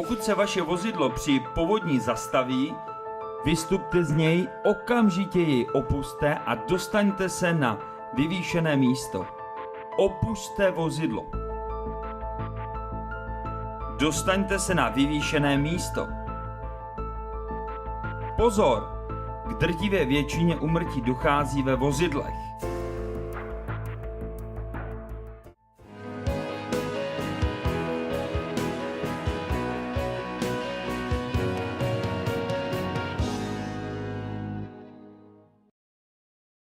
Pokud se vaše vozidlo při povodni zastaví, vystupte z něj, okamžitě ji opusťte a dostaňte se na vyvýšené místo. Opusťte vozidlo. Dostaňte se na vyvýšené místo. Pozor! K drtivé většině úmrtí dochází ve vozidlech.